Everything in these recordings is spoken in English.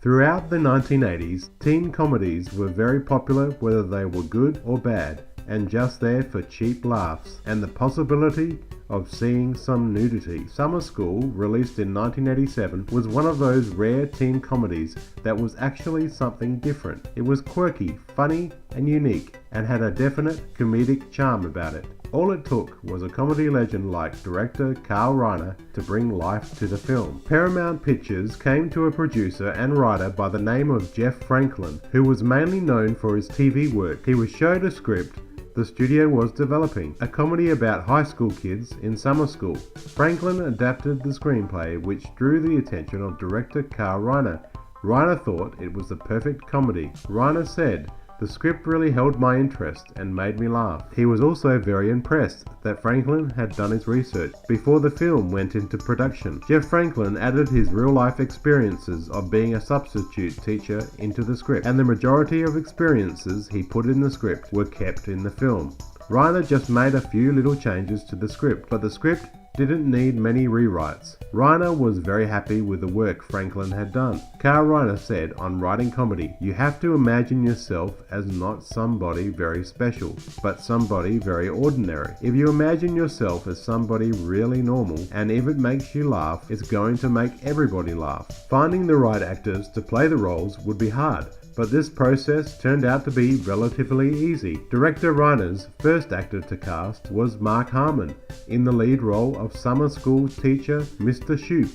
Throughout the 1980s, teen comedies were very popular whether they were good or bad, and just there for cheap laughs, and the possibility of seeing some nudity. Summer School, released in 1987, was one of those rare teen comedies that was actually something different. It was quirky, funny, and unique, and had a definite comedic charm about it. All it took was a comedy legend like director Carl Reiner to bring life to the film. Paramount Pictures came to a producer and writer by the name of Jeff Franklin, who was mainly known for his TV work. He was showed a script the studio was developing, a comedy about high school kids in summer school. Franklin adapted the screenplay, which drew the attention of director Carl Reiner. Reiner thought it was the perfect comedy. Reiner said, "The script really held my interest and made me laugh." He was also very impressed that Franklin had done his research before the film went into production. Jeff Franklin added his real-life experiences of being a substitute teacher into the script, and the majority of experiences he put in the script were kept in the film. Reiner just made a few little changes to the script, but the script didn't need many rewrites. Reiner was very happy with the work Franklin had done. Carl Reiner said on writing comedy, "You have to imagine yourself as not somebody very special, but somebody very ordinary. If you imagine yourself as somebody really normal, and if it makes you laugh, it's going to make everybody laugh." Finding the right actors to play the roles would be hard, but this process turned out to be relatively easy. Director Reiner's first actor to cast was Mark Harmon, in the lead role of summer school teacher Mr. Shoop,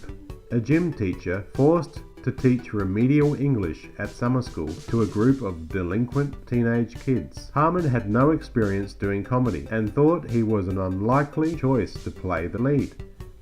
a gym teacher forced to teach remedial English at summer school to a group of delinquent teenage kids. Harmon had no experience doing comedy and thought he was an unlikely choice to play the lead,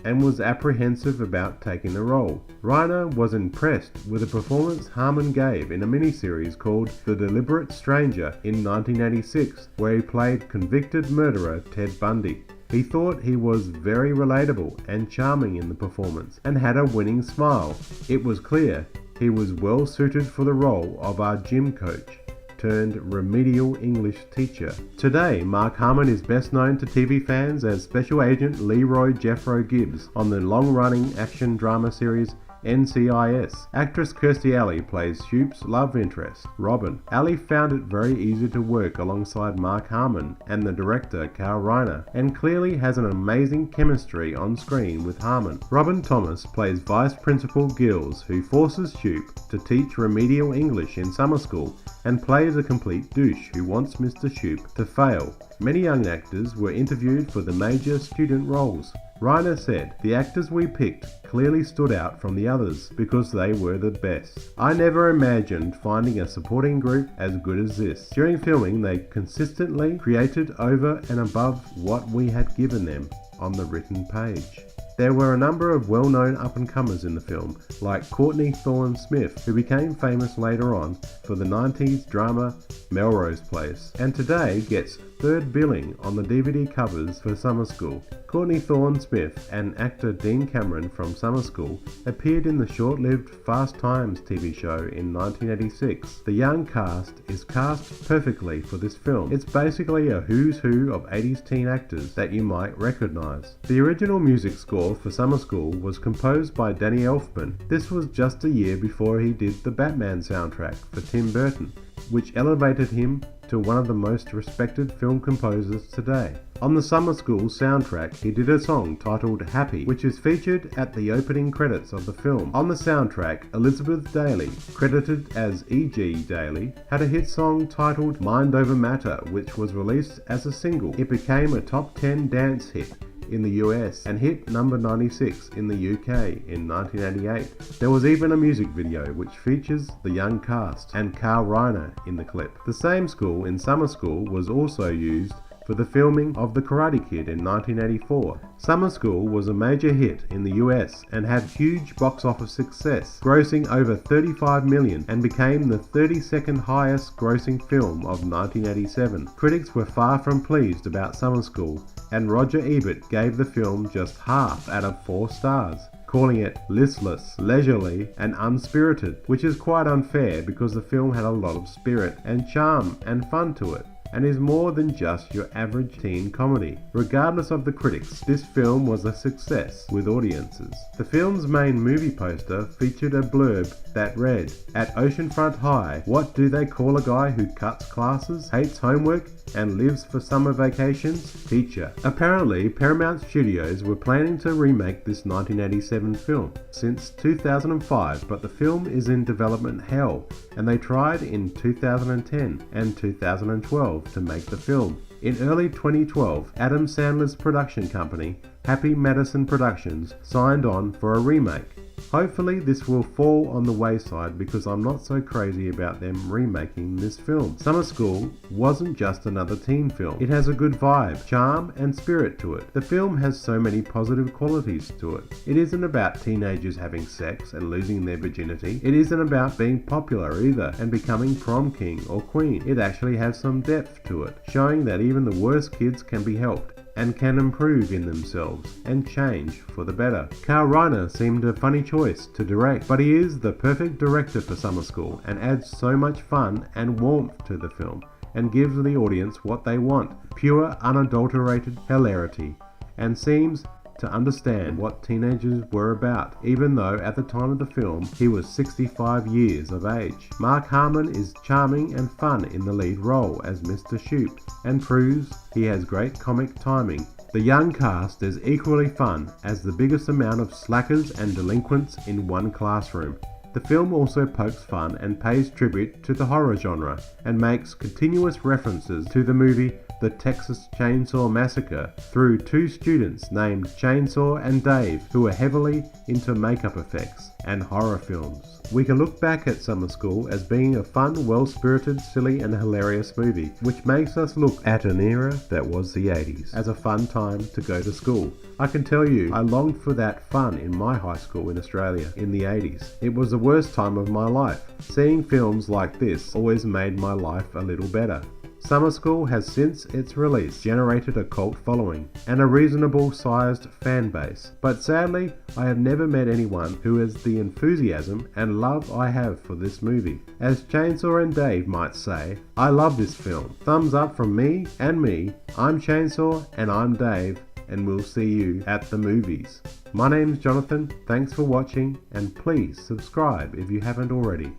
and was apprehensive about taking the role. Reiner was impressed with the performance Harmon gave in a miniseries called The Deliberate Stranger in 1986, where he played convicted murderer Ted Bundy. He thought he was very relatable and charming in the performance, and had a winning smile. It was clear he was well suited for the role of our gym coach turned remedial English teacher. Today, Mark Harmon is best known to TV fans as Special Agent Leroy Jeffro Gibbs on the long-running action drama series NCIS. Actress Kirstie Alley plays Shoop's love interest, Robin. Alley found it very easy to work alongside Mark Harmon and the director Carl Reiner, and clearly has an amazing chemistry on screen with Harmon. Robin Thomas plays Vice Principal Gills, who forces Shoop to teach remedial English in summer school, and plays a complete douche who wants Mr. Shoop to fail. Many young actors were interviewed for the major student roles. Reiner said, "The actors we picked clearly stood out from the others because they were the best. I never imagined finding a supporting group as good as this." During filming, they consistently created over and above what we had given them on the written page. There were a number of well-known up-and-comers in the film, like Courtney Thorne-Smith, who became famous later on for the 90s drama Melrose Place, and today gets third billing on the DVD covers for Summer School. Courtney Thorne-Smith and actor Dean Cameron from Summer School appeared in the short-lived Fast Times TV show in 1986. The young cast is cast perfectly for this film. It's basically a who's who of 80s teen actors that you might recognize. The original music score for Summer School was composed by Danny Elfman. This was just a year before he did the Batman soundtrack for Tim Burton, which elevated him to one of the most respected film composers today. On the Summer School soundtrack, he did a song titled Happy, which is featured at the opening credits of the film. On the soundtrack, Elizabeth Daily, credited as E.G. Daily, had a hit song titled Mind Over Matter, which was released as a single. It became a top 10 dance hit in the US and hit number 96 in the UK in 1988. There was even a music video which features the young cast and Carl Reiner in the clip. The same school in Summer School was also used for the filming of The Karate Kid in 1984. Summer School was a major hit in the US and had huge box office success, grossing over $35 million, and became the 32nd highest grossing film of 1987. Critics were far from pleased about Summer School, and Roger Ebert gave the film just half out of 4 stars, calling it listless, leisurely, and unspirited, which is quite unfair because the film had a lot of spirit and charm and fun to it. and is more than just your average teen comedy. Regardless of the critics, this film was a success with audiences. The film's main movie poster featured a blurb that read, "At Oceanfront High, what do they call a guy who cuts classes, hates homework, and lives for summer vacations? Teacher." Apparently, Paramount Studios were planning to remake this 1987 film since 2005, but the film is in development hell, and they tried in 2010 and 2012 to make the film. In early 2012, Adam Sandler's production company, Happy Madison Productions, signed on for a remake. Hopefully this will fall on the wayside because I'm not so crazy about them remaking this film. Summer School wasn't just another teen film. It has a good vibe, charm, and spirit to it. The film has so many positive qualities to it. It isn't about teenagers having sex and losing their virginity. It isn't about being popular either and becoming prom king or queen. It actually has some depth to it, showing that even the worst kids can be helped and can improve in themselves and change for the better. Carl Reiner seemed a funny choice to direct, but he is the perfect director for Summer School and adds so much fun and warmth to the film and gives the audience what they want, pure, unadulterated hilarity, and seems to understand what teenagers were about, even though at the time of the film he was 65 years of age. Mark Harmon is charming and fun in the lead role as Mr. Shoop and proves he has great comic timing. The young cast is equally fun as the biggest amount of slackers and delinquents in one classroom. The film also pokes fun and pays tribute to the horror genre and makes continuous references to the movie The Texas Chainsaw Massacre through two students named Chainsaw and Dave who are heavily into makeup effects and horror films. We can look back at Summer School as being a fun, well-spirited, silly and hilarious movie, which makes us look at an era that was the 80s as a fun time to go to school. I can tell you, I longed for that fun in my high school in Australia in the 80s. It was the worst time of my life. Seeing films like this always made my life a little better. Summer School has since its release generated a cult following and a reasonable sized fan base, but sadly I have never met anyone who has the enthusiasm and love I have for this movie. As Chainsaw and Dave might say, I love this film. Thumbs up from me and me. I'm Chainsaw and I'm Dave, and we'll see you at the movies. My name's Jonathan, thanks for watching, and please subscribe if you haven't already.